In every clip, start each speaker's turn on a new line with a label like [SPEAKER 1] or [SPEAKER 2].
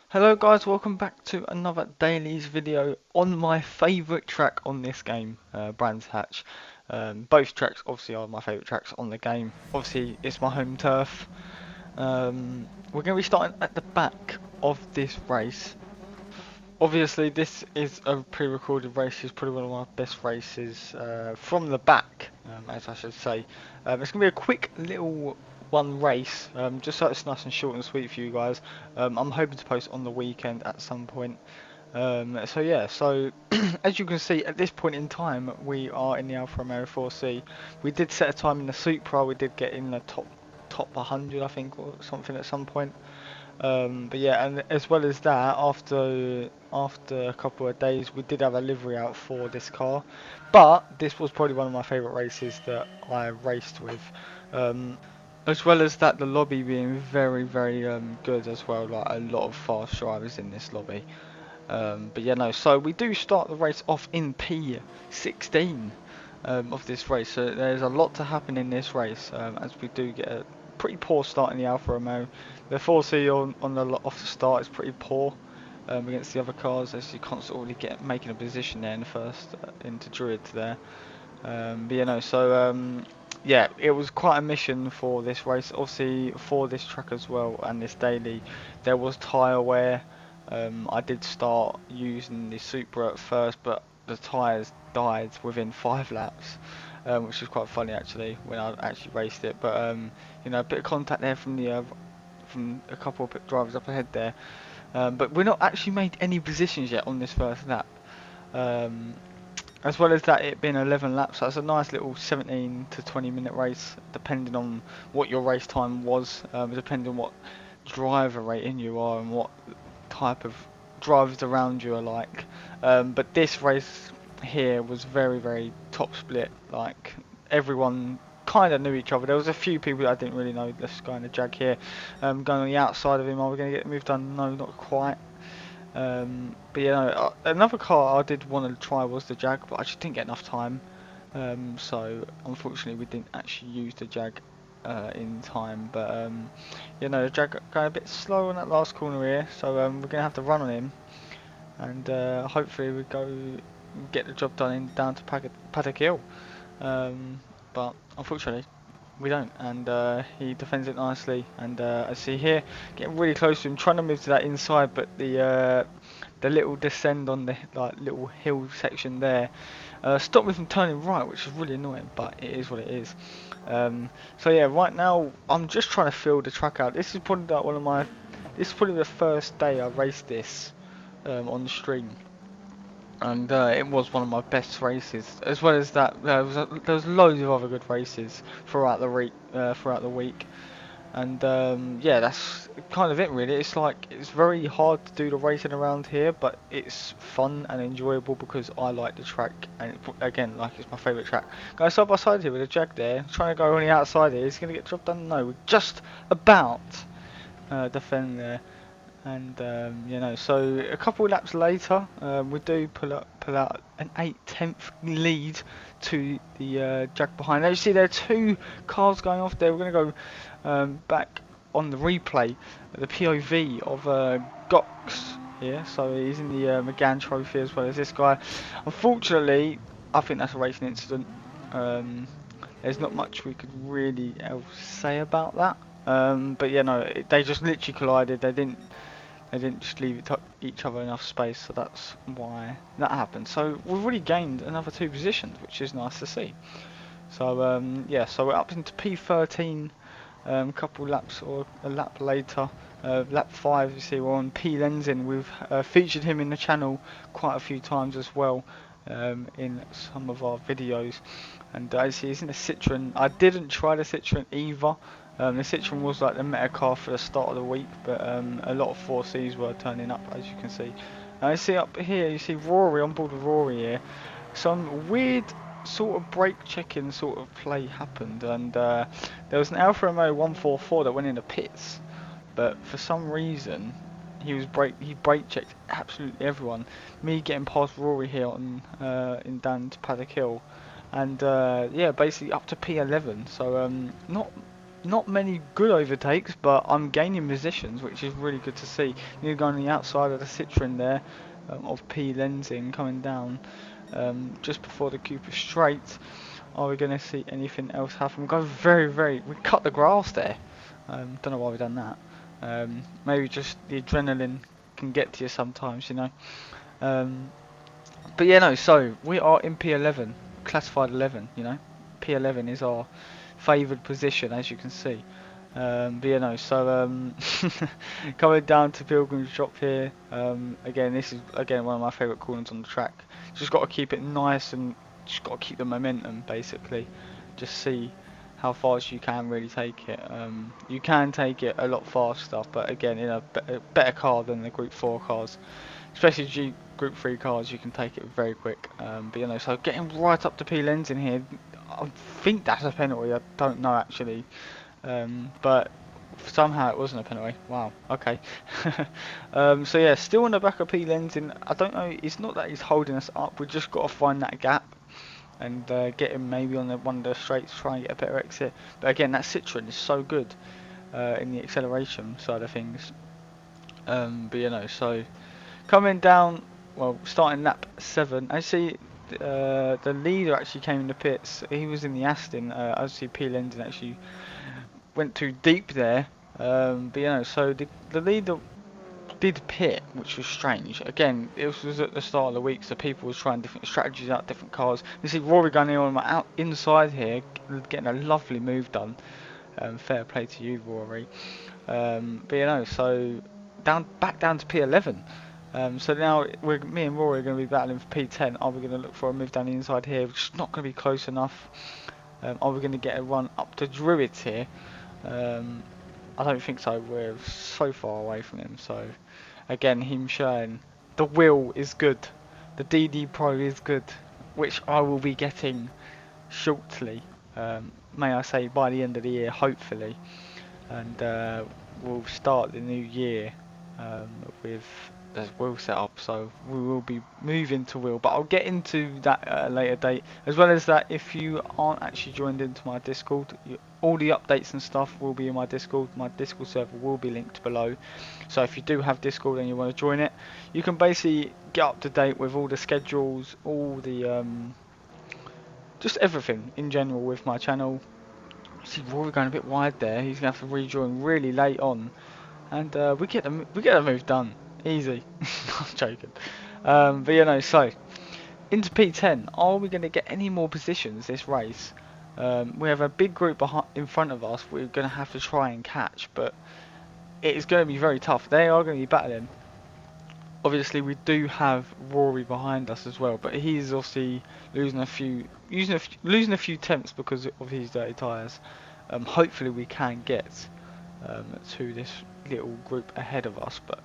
[SPEAKER 1] Hello guys, welcome back to another dailies video on my favourite track on this game, Brands Hatch. Both tracks obviously are my favourite tracks on the game. Obviously it's my home turf. We're going to be starting at the back of this race. Obviously this is a pre-recorded race, it's probably one of my best races from the back, as I should say. It's going to be a quick little one race, just so it's nice and short and sweet for you guys. I'm hoping to post on the weekend at some point. So yeah, so as you can see at this point in time we are in the Alfa Romeo 4C. We did set a time in the Supra, we did get in the top 100 I think or something at some point. But yeah, and as well as that, after a couple of days, we did have a livery out for this car. But this was probably one of my favourite races that I raced with. As well as that, the lobby being very good as well. Like a lot of fast drivers in this lobby. But yeah, no. So we do start the race off in P16 of this race. So there's a lot to happen in this race, as we do get a pretty poor start in the Alfa Romeo. The 4C on the off the start is pretty poor against the other cars, as you can't sort of really get making a position there in the first into Druid there. But you know, so yeah, it was quite a mission for this race. Obviously for this track as well and this daily, there was tyre wear. I did start using the Supra at first, but the tyres died within 5 laps, which was quite funny actually when I actually raced it. But you know, a bit of contact there from a couple of drivers up ahead there. But we're not actually made any positions yet on this first lap. Um, as well as that, it being 11 laps, so that's a nice little 17 to 20 minute race, depending on what your race time was, depending on what driver rating you are and what type of drivers around you are like. But this race here was very top split. Like everyone kind of knew each other. There was a few people that I didn't really know. This guy in the Jag here, going on the outside of him. Are we going to get moved on? No, not quite. But you know, another car I did want to try was the Jag, but I just didn't get enough time. So unfortunately, we didn't actually use the Jag in time. But you know, the Jag going a bit slow on that last corner here, so we're gonna have to run on him, and hopefully we get the job done down to Paddock Hill. But unfortunately, we don't, and he defends it nicely. And I see here, getting really close to him, trying to move to that inside, but the little descend on the little hill section there stopped me from turning right, which is really annoying, but it is what it is. So yeah, right now I'm just trying to fill the track out. This is probably like this is probably the first day I raced this on the stream. And it was one of my best races. As well as that, there was loads of other good races throughout the week. And yeah, that's kind of it really. It's like it's very hard to do the racing around here, but it's fun and enjoyable because I like the track, and again, like it's my favourite track. Going side by side here with a Jag there, trying to go on the outside here. He's going to get the job done. No, we're just about defend there. And you know, so a couple of laps later, we do pull out an 8/10 lead to the Jag behind. Now you see there are 2 cars going off there. We're going to go back on the replay, the POV of Gox here. So he's in the McGann Trophy as well as this guy. Unfortunately, I think that's a racing incident. There's not much we could really else say about that. But you know, they just literally collided. They didn't just leave each other enough space, so that's why that happened. So we've already gained another 2 positions, which is nice to see. So yeah, so we're up into P13, couple laps or a lap later. Lap 5, you see we're on P Lensing. We've featured him in the channel quite a few times as well in some of our videos. And as you see, he's in a Citroen. I didn't try the Citroen either. The Citroen was like the meta car for the start of the week, but a lot of 4Cs were turning up, as you can see. You see up here, you see Rory on board with Rory here. Some weird sort of brake checking sort of play happened, and there was an Alfa Romeo 144 that went in the pits, but for some reason he brake checked absolutely everyone. Me getting past Rory here on in down to Paddock Hill. and yeah, basically up to P11. So not many good overtakes, but I'm gaining positions, which is really good to see. You're going on the outside of the Citroen there, of P Lensing coming down just before the Cooper straight. Are we going to see anything else happen? We go we cut the grass there. Don't know why we've done that. Maybe just the adrenaline can get to you sometimes, you know. Um, but yeah, no. So we are in P11, classified 11. You know, P11 is our favoured position, as you can see. But yeah, no. So coming down to Pilgrim's Drop here. Again, this is again one of my favourite corners on the track. Just got to keep it nice and just got to keep the momentum, basically. Just see how fast you can really take it. You can take it a lot faster, but again, in a better car than the Group 4 cars. Especially Group 3 cars, you can take it very quick. But you know, so getting right up to P-Lens in here, I think that's a penalty. I don't know actually, but somehow it wasn't a penalty. Wow. Okay. So yeah, still on the back of P-Lens, and I don't know. It's not that he's holding us up. We just got to find that gap and get him maybe on one of the straights, try and get a better exit. But again, that Citroen is so good in the acceleration side of things. But you know, so. Coming down, well, starting lap 7, I see the leader actually came in the pits. He was in the Aston. I see P. Lendon actually went too deep there. But you know, so the leader did pit, which was strange. Again, it was at the start of the week, so people was trying different strategies out, different cars. You see Rory going on my out inside here, getting a lovely move done. Fair play to you, Rory. But you know, so back down to P11. So now me and Rory are going to be battling for P10. Are we going to look for a move down the inside here, which is not going to be close enough? Are we going to get a run up to Druids here? I don't think so. We're so far away from him. So again, him showing the wheel is good. The DD Pro is good, which I will be getting shortly. May I say by the end of the year, hopefully. And we'll start the new year with the wheel setup, so we will be moving to wheel, but I'll get into that at a later date. As well as that, if you aren't actually joined into my Discord, all the updates and stuff will be in my Discord. My Discord server will be linked below, so if you do have Discord and you want to join it, you can basically get up to date with all the schedules, all the just everything in general with my channel. See, Rory going a bit wide there. He's gonna have to rejoin really late on, and we get the move done easy. I'm joking. But you know, so into P10. Are we going to get any more positions this race? We have a big group in front of us. We're going to have to try and catch, but it is going to be very tough. They are going to be battling. Obviously, we do have Rory behind us as well, but he's obviously losing a few tenths because of his dirty tyres. Hopefully, we can get to this little group ahead of us, but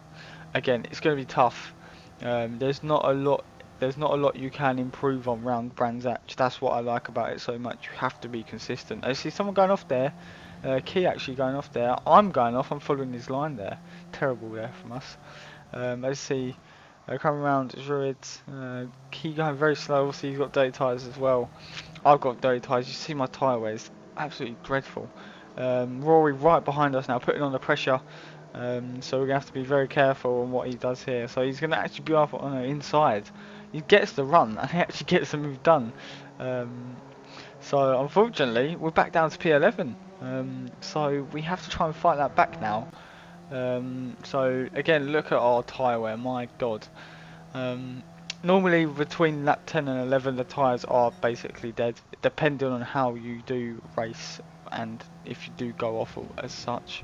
[SPEAKER 1] again, it's going to be tough. There's not a lot you can improve on round Brands Hatch. That's what I like about it so much. You have to be consistent. I see someone going off there. Key actually going off there. I'm going off. I'm following his line there. Terrible there from us. Let's see. Coming around Druids. Key going very slow. Obviously, he's got dirty tyres as well. I've got dirty tyres. You see my tyre wear is absolutely dreadful. Rory right behind us now, putting on the pressure. So we're going to have to be very careful on what he does here. So he's going to actually be up on the inside. He gets the run and he actually gets the move done. So unfortunately, we're back down to P11. So we have to try and fight that back now. So again, look at our tyre wear, my god. Normally between lap 10 and 11 the tyres are basically dead, depending on how you do race and if you do go off as such.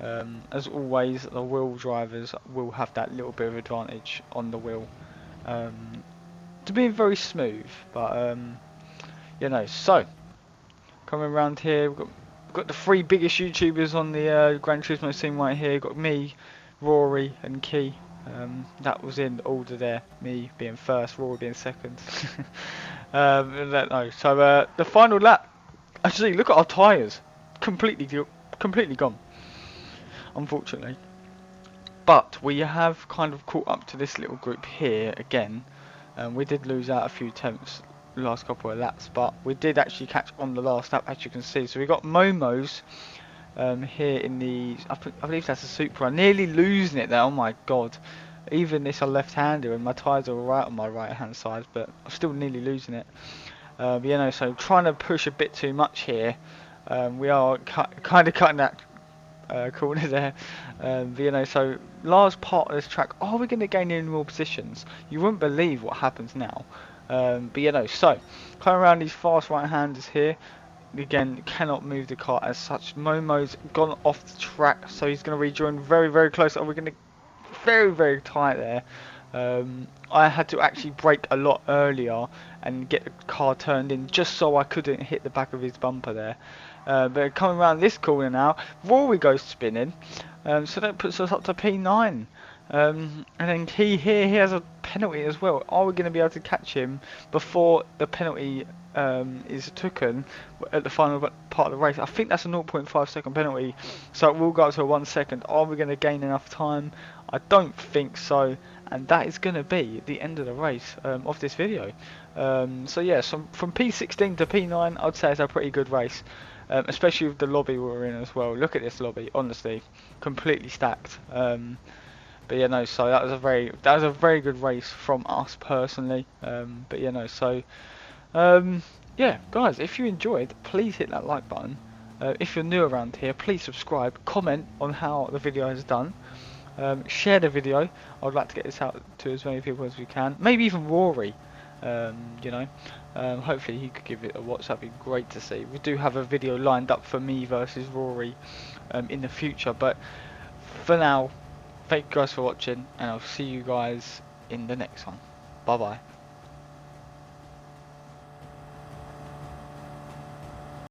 [SPEAKER 1] As always, the wheel drivers will have that little bit of advantage on the wheel to be very smooth, but you know. So coming around here, we've got the three biggest YouTubers on the Gran Turismo scene right here. Got me, Rory, and Key. That was in order there. Me being first, Rory being second. No. So the final lap. Actually, look at our tyres, completely gone, unfortunately. But we have kind of caught up to this little group here again. We did lose out a few tenths last couple of laps, but we did actually catch on the last lap, as you can see. So we got Momo's here in the, I believe that's a Supra. I'm nearly losing it there. Oh my god. Even this a left-hander and my tyres are right on my right-hand side, but I'm still nearly losing it. You know, so trying to push a bit too much here. We are kind of cutting that corner there. But, you know, so last part of this track, are we going to gain any more positions? You wouldn't believe what happens now. But you know, so coming around these fast right-handers here. Again, cannot move the car as such. Momo's gone off the track, so he's going to rejoin very, very close. Oh, we're going to very, very tight there. I had to actually brake a lot earlier and get the car turned in just so I couldn't hit the back of his bumper there. But coming around this corner now, Rory goes spinning, so that puts us up to P9. And then he has a penalty as well. Are we going to be able to catch him before the penalty is taken at the final part of the race? I think that's a 0.5 second penalty, so it will go up to a 1 second. Are we going to gain enough time? I don't think so, and that is going to be the end of the race of this video. So yeah, so from P16 to P9, I'd say it's a pretty good race, especially with the lobby we're in as well. Look at this lobby, honestly, completely stacked. But yeah, no, so that was a very good race from us personally. But yeah, no, so yeah, guys, if you enjoyed, please hit that like button. If you're new around here, please subscribe, comment on how the video has done. Share the video. I'd like to get this out to as many people as we can. Maybe even Rory. You know, hopefully he could give it a watch. That'd be great to see. We do have a video lined up for me versus Rory in the future, but for now, thank you guys for watching, and I'll see you guys in the next one. Bye bye.